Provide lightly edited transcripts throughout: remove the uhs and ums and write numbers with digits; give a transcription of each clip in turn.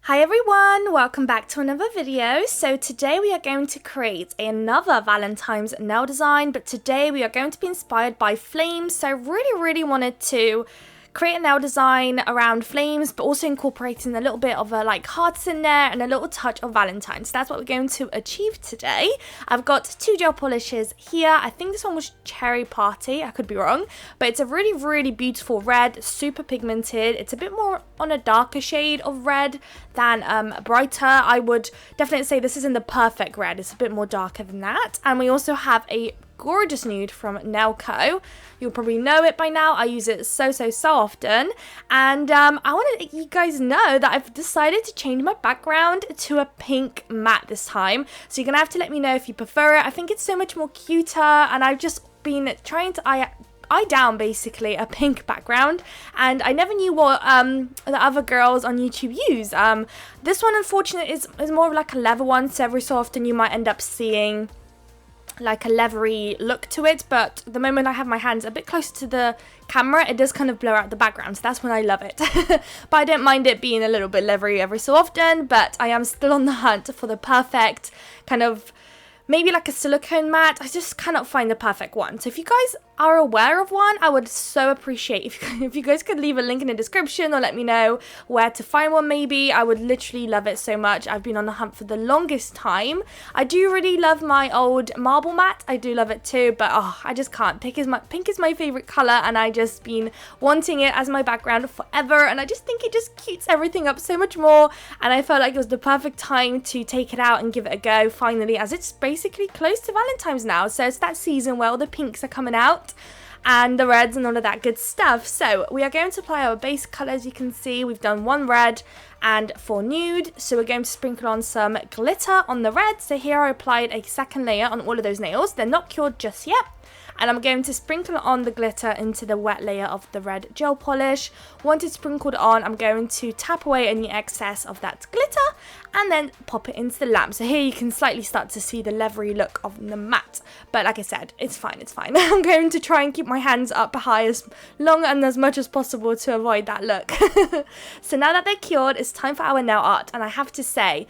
Hi everyone, welcome back to another video. So today we are going to create another Valentine's nail design, but today we are going to be inspired by flames. So I really wanted to create a nail design around flames, but also incorporating a little bit of a hearts in there and a little touch of Valentine's. So that's what we're going to achieve today. I've got two gel polishes here. I think this one was Cherry Party, I could be wrong, but it's a really beautiful red, super pigmented. It's a bit more on a darker shade of red than brighter. I would definitely say this isn't the perfect red, it's a bit more darker than that. And we also have a gorgeous nude from Nailco. You'll probably know it by now. I use it so often, and I want to let you guys know that I've decided to change my background to a pink matte this time, so you're gonna have to let me know if you prefer it. I think it's so much more cuter, and I've just been trying to eye down basically a pink background, and I never knew what the other girls on YouTube use. This one unfortunately is more of like a leather one, so every so often you might end up seeing like a leathery look to it, but the moment I have my hands a bit closer to the camera, it does kind of blur out the background, so that's when I love it. But I don't mind it being a little bit leathery every so often, but I am still on the hunt for the perfect kind of, maybe like a silicone matte. I just cannot find the perfect one. So if you guys are aware of one, I would so appreciate if you guys could leave a link in the description or let me know where to find one maybe. I would literally love it so much. I've been on the hunt for the longest time. I do really love my old marble matte. I do love it too, but I just can't. Pink is my favorite color, and I just been wanting it as my background forever, and I just think it just cutes everything up so much more, and I felt like it was the perfect time to take it out and give it a go finally, as it's basically close to Valentine's now. So it's that season where all the pinks are coming out and the reds and all of that good stuff. So we are going to apply our base color. As you can see, we've done one red and 4 nude, so we're going to sprinkle on some glitter on the red. So here I applied a second layer on all of those nails. They're not cured just yet, and I'm going to sprinkle on the glitter into the wet layer of the red gel polish. Once it's sprinkled on, I'm going to tap away any excess of that glitter and then pop it into the lamp. So here you can slightly start to see the leathery look of the matte, but like I said, it's fine. I'm going to try and keep my hands up high as long and as much as possible to avoid that look. So now that they're cured, it's time for our nail art, and I have to say,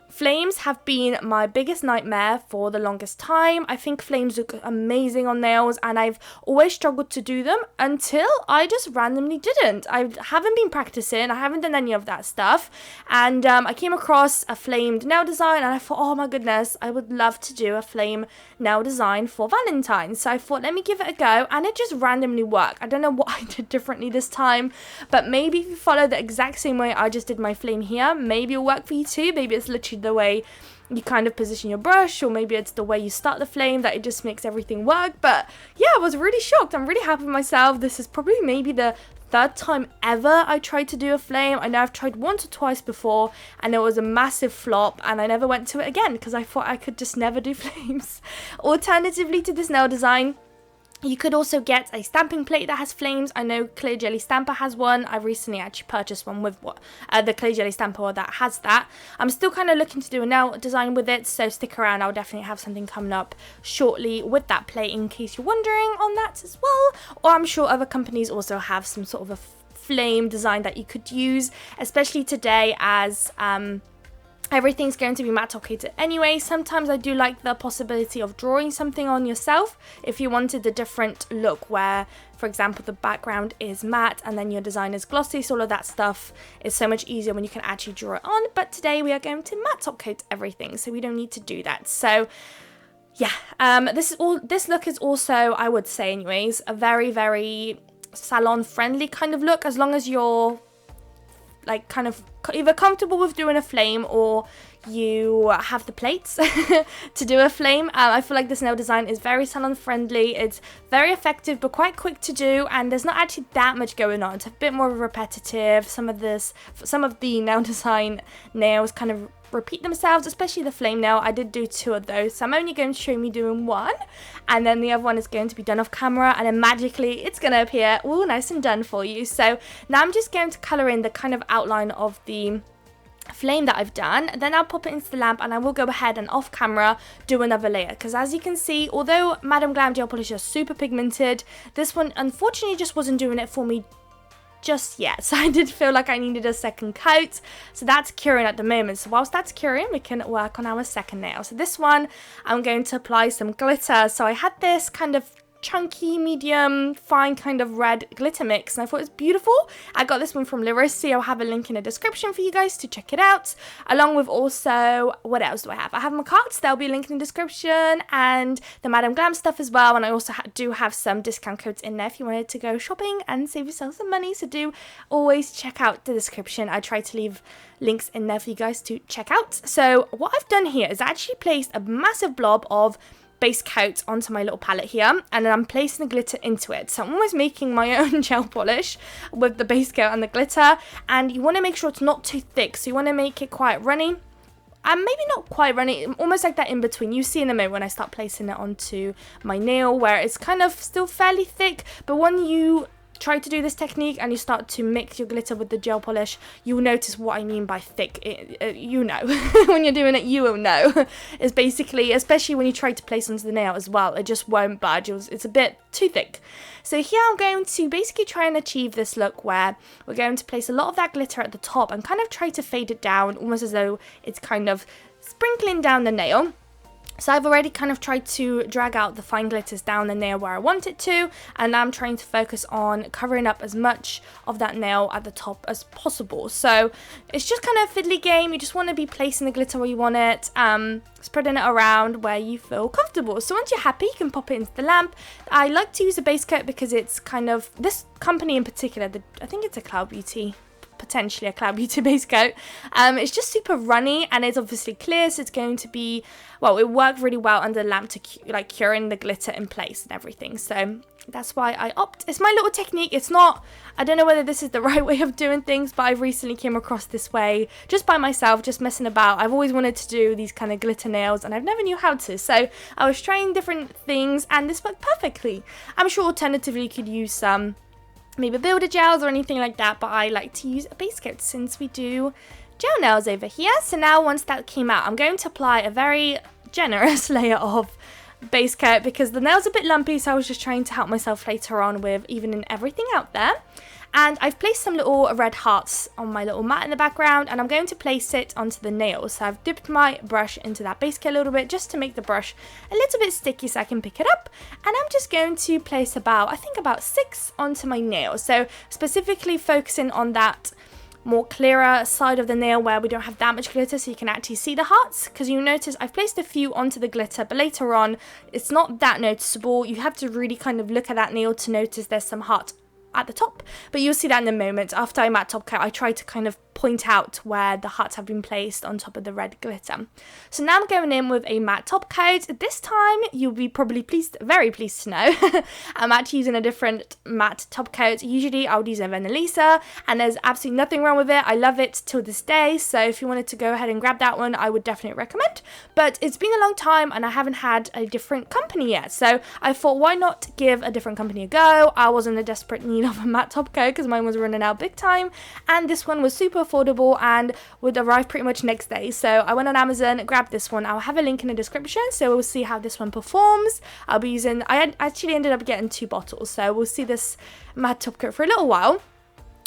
flames have been my biggest nightmare for the longest time. I think flames look amazing on nails, and I've always struggled to do them until I just randomly didn't. I haven't been practicing, I haven't done any of that stuff, and I came across a flamed nail design, and I thought, oh my goodness, I would love to do a flame nail design for Valentine's. So I thought, let me give it a go, and it just randomly worked. I don't know what I did differently this time, but maybe if you follow the exact same way I just did my flame here, maybe it'll work for you too. Maybe it's literally the way you kind of position your brush, or maybe it's the way you start the flame that it just makes everything work. But yeah, I was really shocked. I'm really happy with myself. This is probably maybe the 3rd time ever I tried to do a flame. I know I've tried once or twice before, and it was a massive flop, and I never went to it again because I thought I could just never do flames. Alternatively to this nail design, you could also get a stamping plate that has flames. I know Clear Jelly Stamper has one. I recently actually purchased one with the Clear Jelly Stamper that has that. I'm still kind of looking to do a nail design with it, so stick around. I'll definitely have something coming up shortly with that plate in case you're wondering on that as well. Or I'm sure other companies also have some sort of a flame design that you could use, especially today as everything's going to be matte tocated anyway. Sometimes I do like the possibility of drawing something on yourself if you wanted a different look where, for example, the background is matte and then your design is glossy. So all of that stuff is so much easier when you can actually draw it on. But today we are going to matte top coat everything, so we don't need to do that. So yeah, this look is also, I would say anyways, a very salon friendly kind of look, as long as you're like kind of either comfortable with doing a flame or you have the plates to do a flame. I feel like this nail design is very salon friendly. It's very effective but quite quick to do, and there's not actually that much going on. It's a bit more repetitive. Some of the nail design nails kind of repeat themselves, especially the flame nail. I did do 2 of those, so I'm only going to show me doing one, and then the other one is going to be done off camera, and then magically it's going to appear all nice and done for you. So now I'm just going to colour in the kind of outline of the flame that I've done, then I'll pop it into the lamp, and I will go ahead and off camera do another layer, because as you can see, although Madam Glam gel polish is super pigmented, this one unfortunately just wasn't doing it for me just yet. So I did feel like I needed a second coat. So that's curing at the moment. So whilst that's curing, we can work on our second nail. So this one, I'm going to apply some glitter. So I had this kind of chunky, medium, fine kind of red glitter mix, and I thought it was beautiful. I got this one from Larissi. I'll have a link in the description for you guys to check it out, along with also, what else do I have? I have my cards, there'll be a link in the description, and the Madame Glam stuff as well, and I also do have some discount codes in there if you wanted to go shopping and save yourself some money, so do always check out the description. I try to leave links in there for you guys to check out. So what I've done here is actually placed a massive blob of base coat onto my little palette here, and then I'm placing the glitter into it. So I'm almost making my own gel polish with the base coat and the glitter, and you want to make sure it's not too thick, so you want to make it quite runny, and maybe not quite runny, almost like that in between. You see in a moment when I start placing it onto my nail where it's kind of still fairly thick, but when you try to do this technique and you start to mix your glitter with the gel polish, you'll notice what I mean by thick. You know, when you're doing it, you will know. It's basically, especially when you try to place onto the nail as well, it just won't budge. It's a bit too thick. So here I'm going to basically try and achieve this look where we're going to place a lot of that glitter at the top and kind of try to fade it down, almost as though it's kind of sprinkling down the nail. So I've already kind of tried to drag out the fine glitters down the nail where I want it to, and I'm trying to focus on covering up as much of that nail at the top as possible. So it's just kind of a fiddly game. You just want to be placing the glitter where you want it, spreading it around where you feel comfortable. So once you're happy, you can pop it into the lamp. I like to use a base coat because it's kind of, this company in particular, I think it's a Cloud Beauty, potentially a Cloud Beauty base coat. It's just super runny, and it's obviously clear, so it's going to be, well, it worked really well under the lamp to curing the glitter in place and everything. So that's why I opt. It's my little technique. It's not, I don't know whether this is the right way of doing things, but I've recently came across this way just by myself, just messing about. I've always wanted to do these kind of glitter nails, and I've never knew how to. So I was trying different things, and this worked perfectly. I'm sure alternatively you could use some maybe builder gels or anything like that, but I like to use a base coat since we do gel nails over here. So now once that came out, I'm going to apply a very generous layer of base coat because the nail's a bit lumpy, so I was just trying to help myself later on with evening everything out there. And I've placed some little red hearts on my little mat in the background, and I'm going to place it onto the nails. So I've dipped my brush into that base coat a little bit just to make the brush a little bit sticky so I can pick it up. And I'm just going to place about 6 onto my nails. So specifically focusing on that more clearer side of the nail where we don't have that much glitter, so you can actually see the hearts, because you notice I've placed a few onto the glitter, but later on it's not that noticeable. You have to really kind of look at that nail to notice there's some heart at the top, but you'll see that in a moment. After I matte top coat, I try to kind of point out where the hearts have been placed on top of the red glitter. So now I'm going in with a matte top coat. This time you'll be probably very pleased to know I'm actually using a different matte top coat. Usually I would use a Vanillisa, and there's absolutely nothing wrong with it. I love it till this day, so if you wanted to go ahead and grab that one, I would definitely recommend. But it's been a long time and I haven't had a different company yet, so I thought, why not give a different company a go? I was in a desperate need of a matte top coat because mine was running out big time, and this one was super affordable and would arrive pretty much next day. So I went on Amazon, grabbed this one. I'll have a link in the description, so we'll see how this one performs. I'll be using, I actually ended up getting 2 bottles, so we'll see this matte top coat for a little while.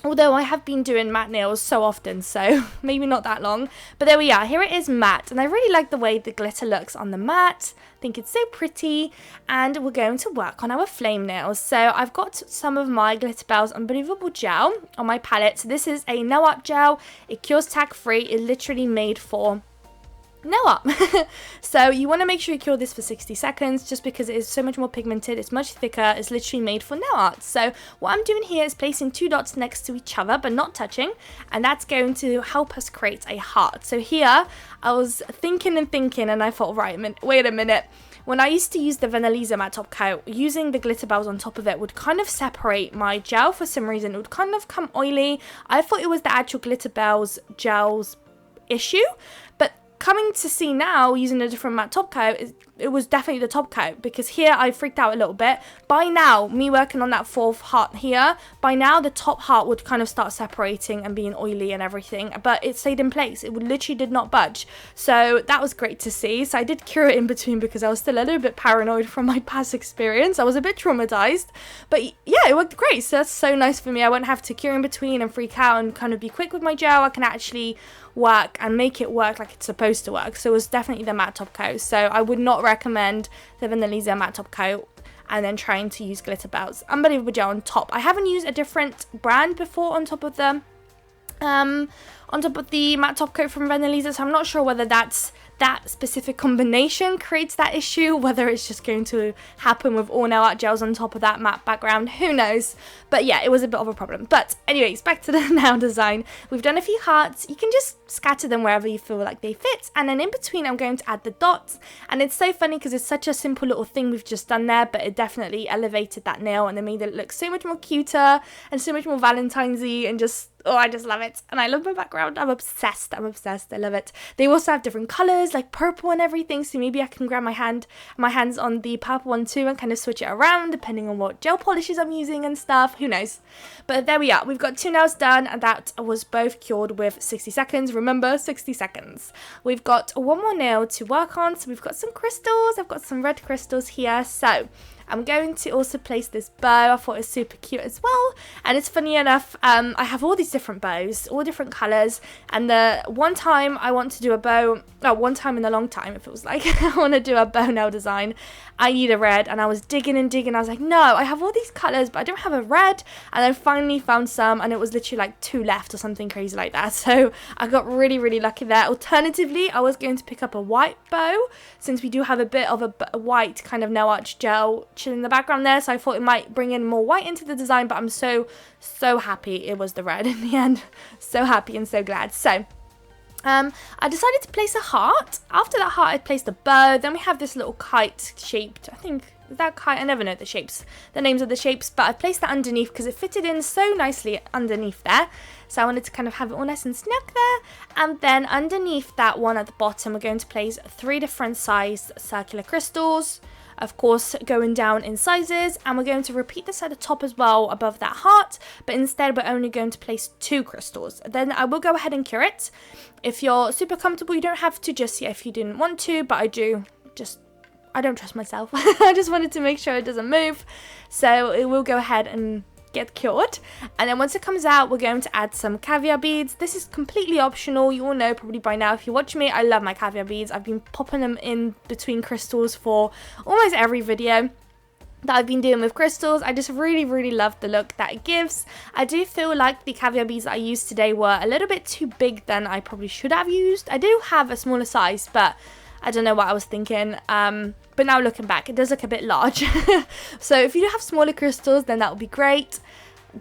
Although I have been doing matte nails so often, so maybe not that long. But there we are, here it is matte, and I really like the way the glitter looks on the matte. I think it's so pretty, and we're going to work on our flame nails. So I've got some of my Glitterbels Unbelievable Gel on my palette. So this is a nail art gel. It cures tack free. It's literally made for nail art. So you want to make sure you cure this for 60 seconds just because it is so much more pigmented, it's much thicker, it's literally made for nail art. So what I'm doing here is placing 2 dots next to each other but not touching, and that's going to help us create a heart. So here I was thinking and I thought, wait a minute. When I used to use the Vanillisa matte top coat, using the Glitterbels on top of it would kind of separate my gel for some reason. It would kind of come oily. I thought it was the actual Glitterbels gel's issue, but coming to see now, using a different matte top coat, it was definitely the top coat, because here I freaked out a little bit. By now, me working on that fourth heart here, by now the top heart would kind of start separating and being oily and everything, but it stayed in place. It literally did not budge. So that was great to see. So I did cure it in between because I was still a little bit paranoid from my past experience. I was a bit traumatized, but yeah, it worked great. So that's so nice for me. I won't have to cure in between and freak out and kind of be quick with my gel. I can actually work and make it work like it's supposed to work. So it was definitely the matte top coat. So I would not recommend the Vanilla matte top coat and then trying to use glitter belts. Unbelievable gel on top. I haven't used a different brand before on top of the matte top coat from Vanilla, so I'm not sure whether that specific combination creates that issue, whether it's just going to happen with all nail art gels on top of that matte background, who knows. But yeah, it was a bit of a problem. But anyways, back to the nail design. We've done a few hearts. You can just scatter them wherever you feel like they fit, and then in between I'm going to add the dots. And it's so funny because it's such a simple little thing we've just done there, but it definitely elevated that nail and it made it look so much more cuter and so much more Valentine's-y, and just, oh, I just love it. And I love my background. I'm obsessed. I love it. They also have different colors, like purple and everything, so maybe I can grab my hands on the purple one too and kind of switch it around depending on what gel polishes I'm using and stuff, who knows. But there we are, we've got 2 nails done, and that was both cured with 60 seconds. Remember, 60 seconds. We've got one more nail to work on, so we've got some crystals. I've got some red crystals here, so I'm going to also place this bow. I thought it was super cute as well. And it's funny enough, I have all these different bows, all different colours. And the one time I want to do a bow, one time in a long time, it feels like, I want to do a bow nail design, I need a red. And I was digging and digging. I was like, no, I have all these colours, but I don't have a red. And I finally found some, and it was literally like 2 left or something crazy like that. So I got really, really lucky there. Alternatively, I was going to pick up a white bow, since we do have a bit of a white kind of nail art gel in the background there, so I thought it might bring in more white into the design, but I'm so happy it was the red in the end. So happy and so glad. So I decided to place a heart. After that heart I placed a bow. Then we have this little kite shaped, I think, is that kite? I never know the names of the shapes, but I placed that underneath because it fitted in so nicely underneath there. So I wanted to kind of have it all nice and snug there. And then underneath that one at the bottom, we're going to place 3 different sized circular crystals, of course going down in sizes, and we're going to repeat this at the top as well above that heart, but instead we're only going to place 2 crystals. Then I will go ahead and cure it. If you're super comfortable, you don't have to just yet if you didn't want to, but I don't trust myself. I just wanted to make sure it doesn't move, so it will go ahead and get cured. And then once it comes out, we're going to add some caviar beads. This is completely optional. You all know probably by now if you watch me, I love my caviar beads. I've been popping them in between crystals for almost every video that I've been doing with crystals. I just really, really love the look that it gives. I do feel like the caviar beads that I used today were a little bit too big than I probably should have used. I do have a smaller size, but I don't know what I was thinking. But now looking back, it does look a bit large. So if you do have smaller crystals, then that would be great.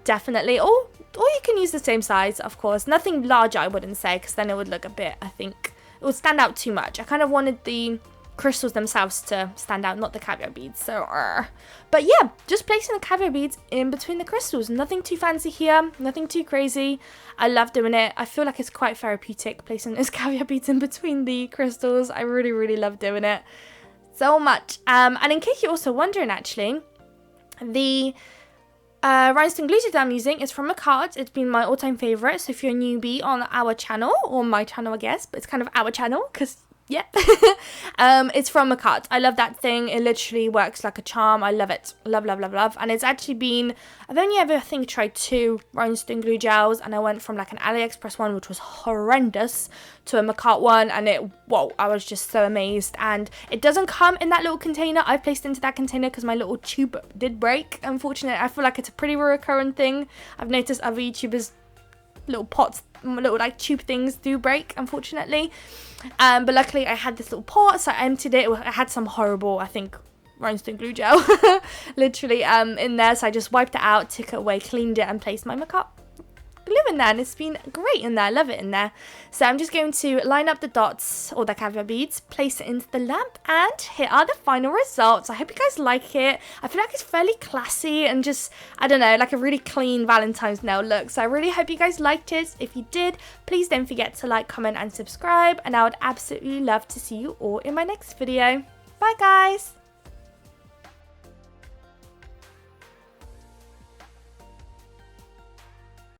Definitely. Or you can use the same size, of course. Nothing larger, I wouldn't say, because then it would look a bit, I think, it would stand out too much. I kind of wanted the crystals themselves to stand out, not the caviar beads. So, but yeah, just placing the caviar beads in between the crystals. Nothing too fancy here, nothing too crazy. I love doing it. I feel like it's quite therapeutic placing those caviar beads in between the crystals. I really, really love doing it so much. And in case you're also wondering, actually, the rhinestone glitter that I'm using is from Makartt. It's been my all-time favorite. So if you're a newbie on our channel, or my channel, I guess, but it's kind of our channel because yeah, it's from Makartt. I love that thing. It literally works like a charm. I love it. Love, love, love, love. And it's actually been, I've only ever, I think, tried 2 rhinestone glue gels, and I went from like an AliExpress one, which was horrendous, to a Makartt one, and whoa, I was just so amazed. And it doesn't come in that little container. I placed into that container because my little tube did break, unfortunately. I feel like it's a pretty recurrent thing. I've noticed other YouTubers, little pots, little like tube things do break, unfortunately. But luckily I had this little pot, so I emptied it. I had some horrible, I think, rhinestone glue gel literally in there, so I just wiped it out, took it away, cleaned it, and placed my Makartt glue in there, and it's been great in there. I love it in there. So I'm just going to line up the dots or the caviar beads, place it into the lamp, and here are the final results. I hope you guys like it. I feel like it's fairly classy and just, I don't know, like a really clean Valentine's nail look. So I really hope you guys liked it. If you did, please don't forget to like, comment and subscribe, and I would absolutely love to see you all in my next video. Bye guys!